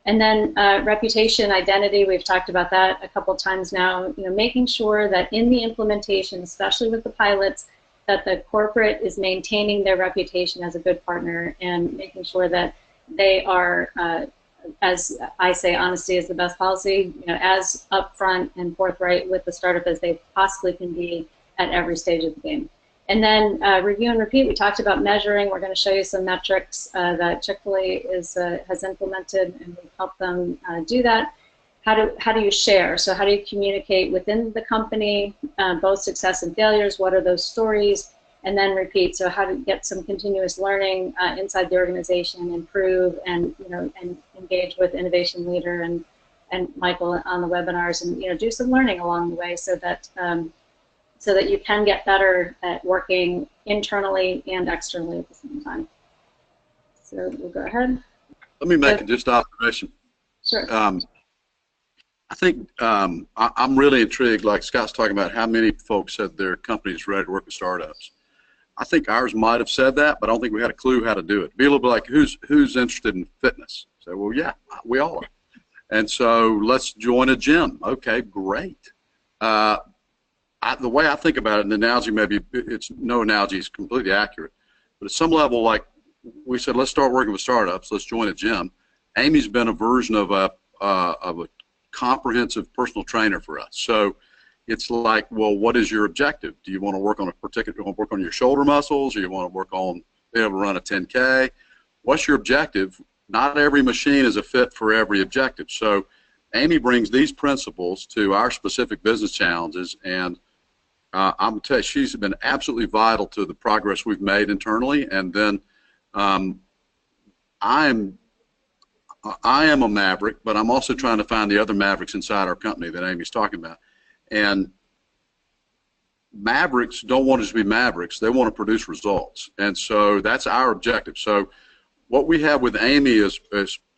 And then reputation, identity, we've talked about that a couple times now, making sure that in the implementation, especially with the pilots, that the corporate is maintaining their reputation as a good partner and making sure that they are, as I say, honesty is the best policy, as upfront and forthright with the startup as they possibly can be at every stage of the game. And then review and repeat, we talked about measuring. We're going to show you some metrics that Chick-fil-A has implemented, and we've helped them do that. How do you share? So how do you communicate within the company, both success and failures? What are those stories? And then repeat. So how to get some continuous learning inside the organization, improve, and and engage with innovation leader and Michael on the webinars, and do some learning along the way, so that you can get better at working internally and externally at the same time. So we'll go ahead. Let me make just an observation. Sure. I think I'm really intrigued, like Scott's talking about, how many folks said their company is ready to work with startups. I think ours might have said that, but I don't think we had a clue how to do it. Be a little bit like, who's interested in fitness? So, well, yeah, we all are. And so let's join a gym. Okay, great. The way I think about it, and the analogy no analogy is completely accurate, but at some level, like we said, let's start working with startups, let's join a gym. Amie's been a version of a comprehensive personal trainer for us. So it's like, well, what is your objective? Do you want to work on work on your shoulder muscles, or you want to work on being able to run a 10K? What's your objective? Not every machine is a fit for every objective. So Amie brings these principles to our specific business challenges, and I'm going to tell you, she's been absolutely vital to the progress we've made internally. And then I am a maverick, but I'm also trying to find the other mavericks inside our company that Amie's talking about. And mavericks don't want us to be mavericks. They want to produce results. And so that's our objective. So what we have with Amie is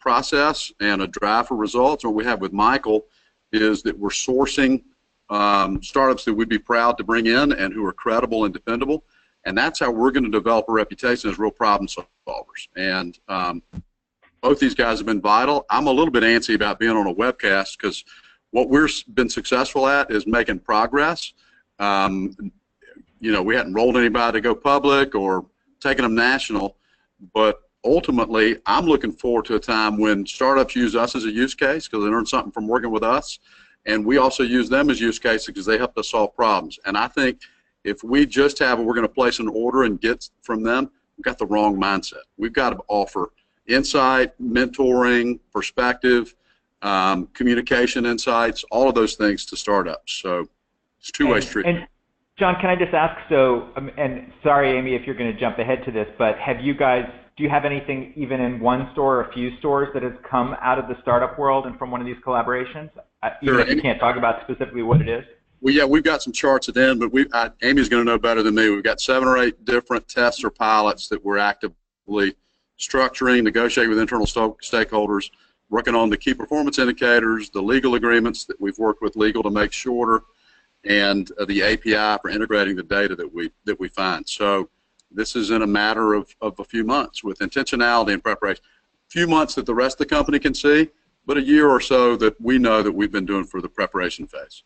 process and a drive for results. What we have with Michael is that we're sourcing startups that we'd be proud to bring in and who are credible and dependable. And that's how we're going to develop a reputation as real problem solvers. And both these guys have been vital. I'm a little bit antsy about being on a webcast because what we've been successful at is making progress. We hadn't rolled anybody to go public or taken them national, but ultimately I'm looking forward to a time when startups use us as a use case because they learn something from working with us, and we also use them as use cases because they helped us solve problems. And I think if we just we're going to place an order and get from them, we've got the wrong mindset. We've got to offer insight, mentoring, perspective, communication insights, all of those things to startups. So it's a two-way street. And John, can I just ask, so, and sorry, Amie, if you're going to jump ahead to this, but have you guys Do you have anything even in one store or a few stores that has come out of the startup world and from one of these collaborations? Even if you can't talk about specifically what it is? Well, yeah, we've got some charts at the end, but Amy's going to know better than me. We've got 7 or 8 different tests or pilots that we're actively structuring, negotiating with internal stakeholders, working on the key performance indicators, the legal agreements that we've worked with legal to make shorter, and the API for integrating the data that we find. So this is in a matter of a few months with intentionality and preparation. A few months that the rest of the company can see, but a year or so that we know that we've been doing for the preparation phase.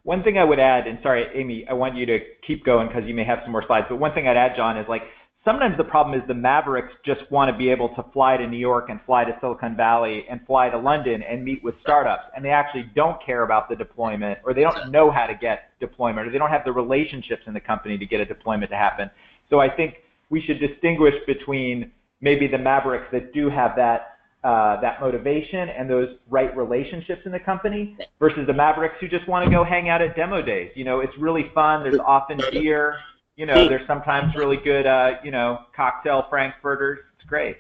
One thing I would add, and sorry, Amie, I want you to keep going because you may have some more slides, but one thing I'd add, John, is like sometimes the problem is the Mavericks just want to be able to fly to New York and fly to Silicon Valley and fly to London and meet with startups, and they actually don't care about the deployment, or they don't know how to get deployment, or they don't have the relationships in the company to get a deployment to happen. So I think we should distinguish between maybe the Mavericks that do have that motivation and those right relationships in the company versus the Mavericks who just want to go hang out at demo days. You know, it's really fun. There's often beer. You know, there's sometimes really good, you know, cocktail frankfurters. It's great.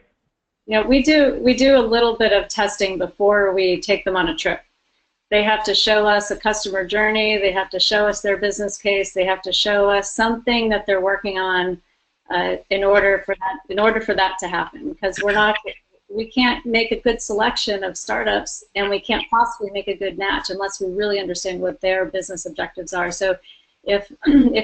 Yeah, we do a little bit of testing before we take them on a trip. They have to show us a customer journey. They have to show us their business case. They have to show us something that they're working on in order for that to happen. Because we can't make a good selection of startups, and we can't possibly make a good match unless we really understand what their business objectives are. So if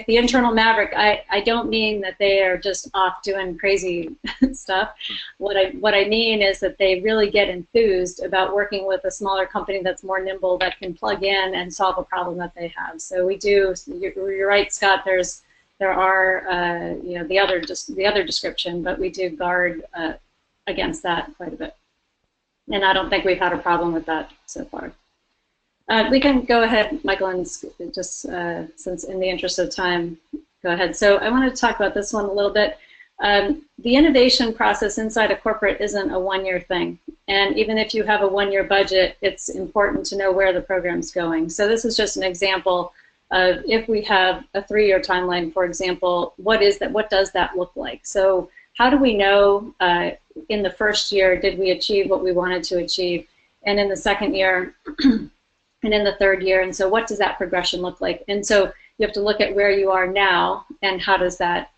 the internal Maverick, I don't mean that they are just off doing crazy stuff. What I mean is that they really get enthused about working with a smaller company that's more nimble, that can plug in and solve a problem that they have. So we do. You're right, Scott. There are you know, the other description, but we do guard against that quite a bit, and I don't think we've had a problem with that so far. We can go ahead, Michael, and just since in the interest of time, go ahead. So I want to talk about this one a little bit. The innovation process inside a corporate isn't a one-year thing, and even if you have a one-year budget, it's important to know where the program's going. So this is just an example of if we have a 3-year timeline, for example, what does that look like? So how do we know in the first year, did we achieve what we wanted to achieve? And in the second year, and in the third year, and so what does that progression look like? And so you have to look at where you are now and how does that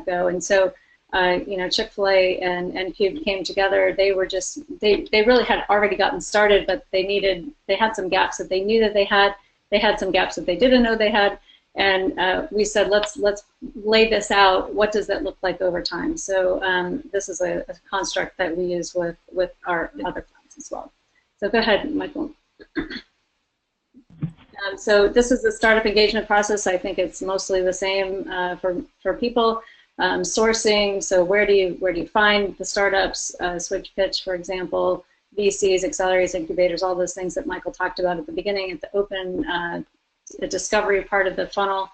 go? And so you know, Chick-fil-A and N3 came together. They were just they really had already gotten started, but they had some gaps that they knew that they had. They had some gaps that they didn't know they had. And we said, let's lay this out. What does that look like over time? So this is a construct that we use with our other clients as well. So go ahead, Michael. So this is the startup engagement process. I think it's mostly the same for people. Sourcing. So where do you find the startups? SwitchPitch, for example, VCs, accelerators, incubators, all those things that Michael talked about at the beginning at the open. The discovery part of the funnel,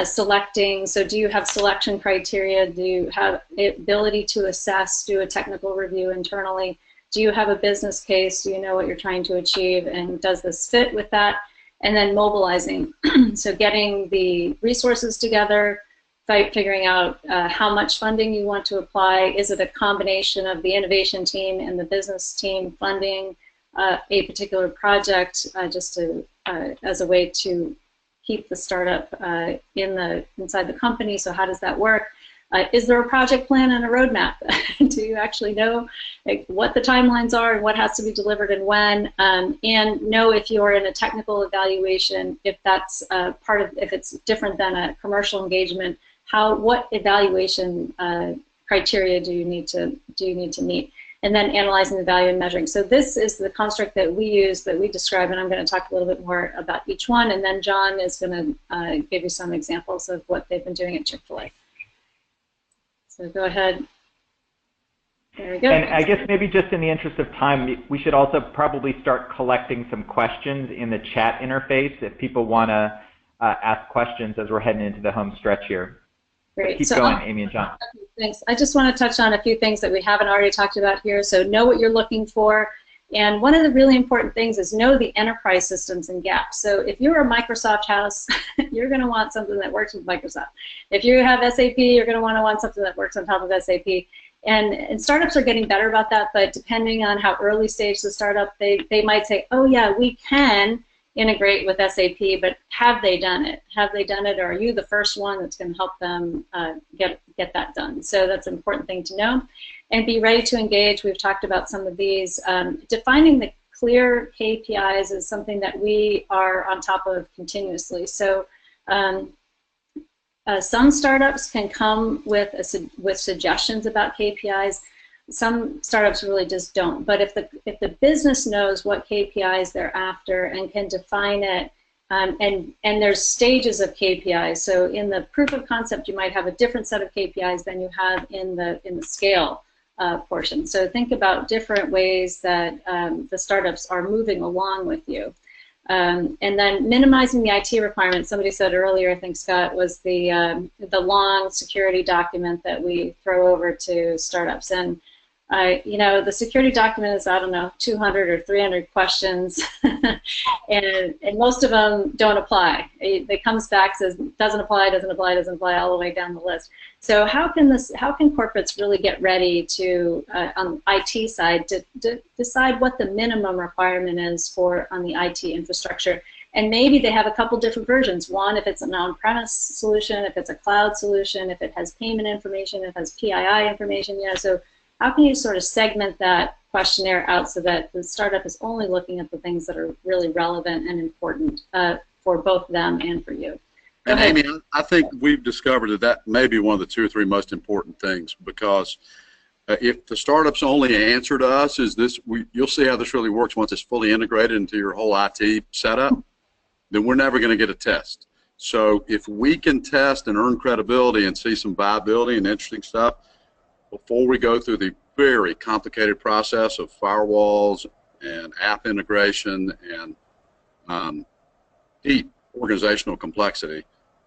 selecting. So do you have selection criteria? Do you have the ability to assess, do a technical review internally? Do you have a business case? Do you know what you're trying to achieve? And does this fit with that? And then mobilizing. So getting the resources together, figuring out how much funding you want to apply. Is it a combination of the innovation team and the business team funding a particular project just to as a way to keep the startup inside the company? So how does that work? Is there a project plan and a roadmap? Do you actually know what the timelines are and what has to be delivered and when? And know if you're in a technical evaluation, if that's if it's different than a commercial engagement, what evaluation criteria do you need to meet? And then analyzing the value and measuring. So this is the construct that we use, that we describe, and I'm going to talk a little bit more about each one, and then John is going to give you some examples of what they've been doing at Chick-fil-A. So go ahead. There we go. And I guess maybe just in the interest of time, we should also probably start collecting some questions in the chat interface if people want to ask questions as we're heading into the home stretch here. Great. Keep going, Amie and John. Thanks. I just want to touch on a few things that we haven't already talked about here. So know what you're looking for. And one of the really important things is know the enterprise systems and gaps. So if you're a Microsoft house, you're going to want something that works with Microsoft. If you have SAP, you're going to want something that works on top of SAP. And startups are getting better about that, but depending on how early stage the startup, they might say, oh yeah, we can integrate with SAP, but have they done it? Have they done it, or are you the first one that's going to help them get that done? So that's an important thing to know. And be ready to engage. We've talked about some of these. Defining the clear KPIs is something that we are on top of continuously. So some startups can come with suggestions about KPIs. Some startups really just don't. But if the business knows what KPIs they're after and can define it, and there's stages of KPIs. So in the proof of concept, you might have a different set of KPIs than you have in the scale portion. So think about different ways that the startups are moving along with you. And then minimizing the IT requirements. Somebody said earlier, I think Scott, was the long security document that we throw over to startups. And you know, the security document is, I don't know, 200 or 300 questions, and most of them don't apply. It comes back, says doesn't apply, doesn't apply, doesn't apply, all the way down the list. So how can corporates really get ready to, on the IT side, to decide what the minimum requirement is for on the IT infrastructure? And maybe they have a couple different versions. One, if it's an on-premise solution, if it's a cloud solution, if it has payment information, if it has PII information. Yeah, so how can you sort of segment that questionnaire out so that the startup is only looking at the things that are really relevant and important for both them and for you? And Amy, I think we've discovered that may be one of the 2 or 3 most important things, because if the startup's only answer to us is this, you'll see how this really works once it's fully integrated into your whole IT setup, then we're never going to get a test. So if we can test and earn credibility and see some viability and interesting stuff before we go through the very complicated process of firewalls and app integration and deep organizational complexity,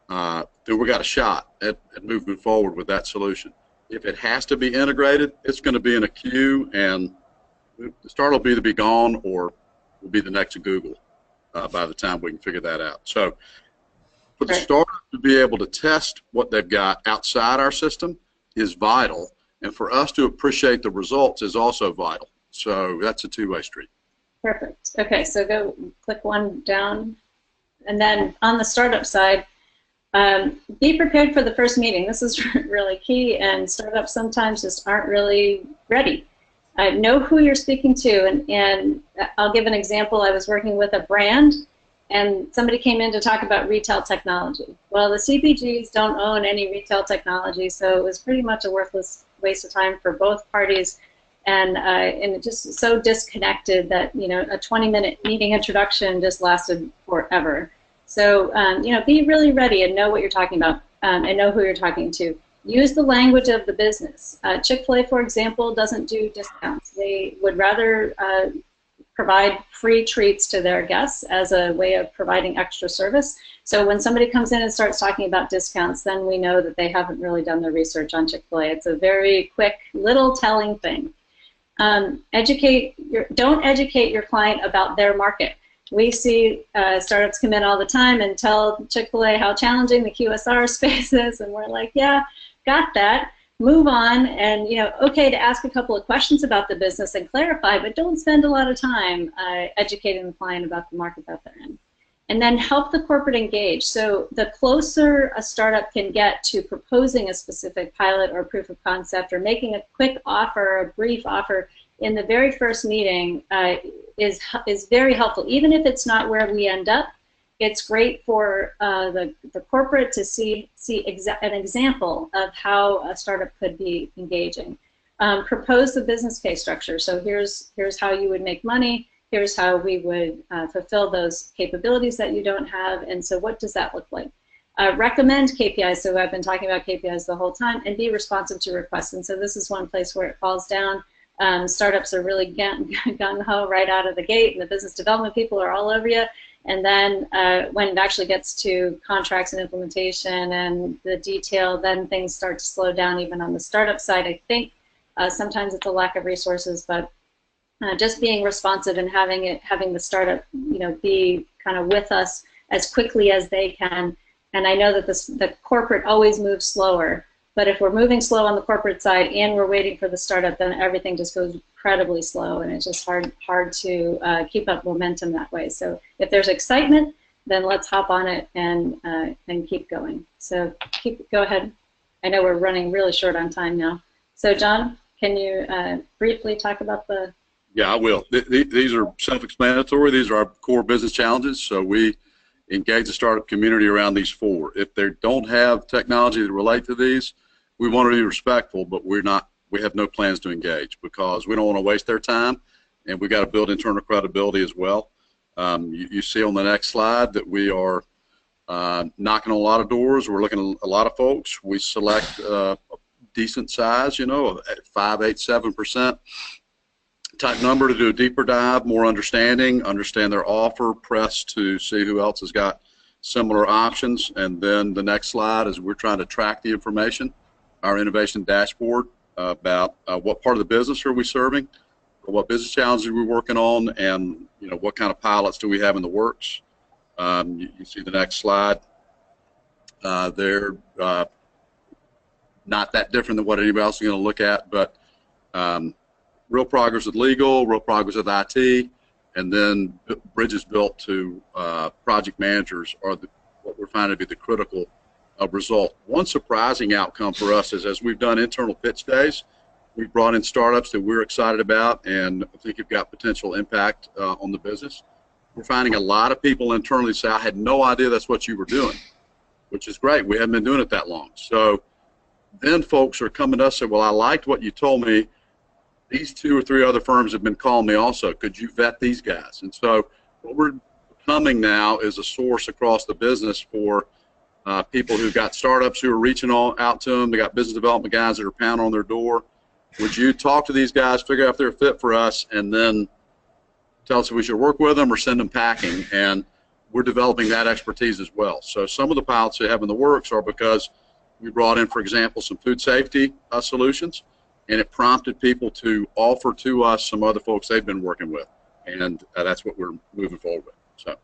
then we got a shot at moving forward with that solution. If it has to be integrated, it's going to be in a queue, and the startup will either be gone or will be the next Google by the time we can figure that out. So for the startup to be able to test what they've got outside our system is vital. And for us to appreciate the results is also vital. So that's a two-way street. Perfect. Okay, so go click one down. And then on the startup side, be prepared for the first meeting. This is really key, and startups sometimes just aren't really ready. Know who you're speaking to, and I'll give an example. I was working with a brand, and somebody came in to talk about retail technology. Well, the CPGs don't own any retail technology, so it was pretty much a worthless waste of time for both parties, and it just so disconnected that, you know, a 20-minute meeting introduction just lasted forever. So you know, be really ready and know what you're talking about, and know who you're talking to. Use the language of the business. Chick-fil-A, for example, doesn't do discounts. They would rather provide free treats to their guests as a way of providing extra service. So when somebody comes in and starts talking about discounts, then we know that they haven't really done their research on Chick-fil-A. It's a very quick, little telling thing. Don't educate your client about their market. We see startups come in all the time and tell Chick-fil-A how challenging the QSR space is, and we're like, yeah, got that. Move on, and, you know, okay to ask a couple of questions about the business and clarify, but don't spend a lot of time educating the client about the market that they're in. And then help the corporate engage. So the closer a startup can get to proposing a specific pilot or proof of concept, or making a quick offer, a brief offer in the very first meeting, is very helpful. Even if it's not where we end up, it's great for the corporate to see an example of how a startup could be engaging. Propose the business case structure. So here's how you would make money. Here's how we would fulfill those capabilities that you don't have. And so what does that look like? Recommend KPIs. So I've been talking about KPIs the whole time, and be responsive to requests. And so this is one place where it falls down. Startups are really gung-ho right out of the gate, and the business development people are all over you. And then when it actually gets to contracts and implementation and the detail, then things start to slow down even on the startup side. I think sometimes it's a lack of resources, but just being responsive and having the startup, you know, be kind of with us as quickly as they can. And I know that the corporate always moves slower, But if we're moving slow on the corporate side and we're waiting for the startup, then everything just goes incredibly slow, and it's just hard to keep up momentum that way. So if there's excitement, then let's hop on it and keep going. So go ahead. I know we're running really short on time now. So John, can you briefly talk about the... Yeah, I will. These are self-explanatory. These are our core business challenges. So we engage the startup community around these four. If they don't have technology that relate to these, we want to be respectful, but we have no plans to engage because we don't want to waste their time, and we got to build internal credibility as well. You see on the next slide that we are knocking on a lot of doors. We're looking at a lot of folks. We select decent size, at 5, 8, 7% type number to do a deeper dive, more understand their offer, press to see who else has got similar options. And then the next slide is we're trying to track the information, our innovation dashboard, about what part of the business are we serving, what business challenges are we working on, and what kind of pilots do we have in the works. You see the next slide. They're not that different than what anybody else is going to look at, but real progress with legal, real progress with IT, and then bridges built to project managers are what we're finding to be the critical result. One surprising outcome for us is as we've done internal pitch days, we've brought in startups that we're excited about and I think have got potential impact on the business. We're finding a lot of people internally say, I had no idea that's what you were doing, which is great. We haven't been doing it that long. So then folks are coming to us and say, well, I liked what you told me. These 2 or 3 other firms have been calling me also. Could you vet these guys? And so what we're becoming now is a source across the business for people who've got startups who are reaching out to them. They got business development guys that are pounding on their door. Would you talk to these guys, figure out if they're a fit for us, and then tell us if we should work with them or send them packing? And we're developing that expertise as well. So some of the pilots we have in the works are because we brought in, for example, some food safety solutions, and it prompted people to offer to us some other folks they've been working with, and that's what we're moving forward with. So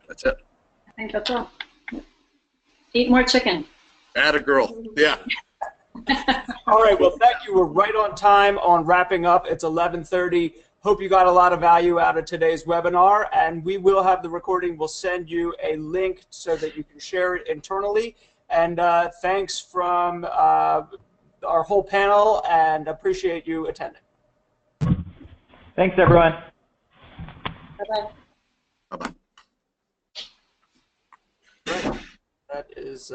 that's it. I think that's all. Eat more chicken. Atta girl. Yeah. All right, well, thank you. We're right on time on wrapping up. It's 11:30. Hope you got a lot of value out of today's webinar, and we will have the recording. We'll send you a link so that you can share it internally. And thanks from our whole panel, and appreciate you attending. Thanks, everyone. Bye-bye. Bye-bye. That is...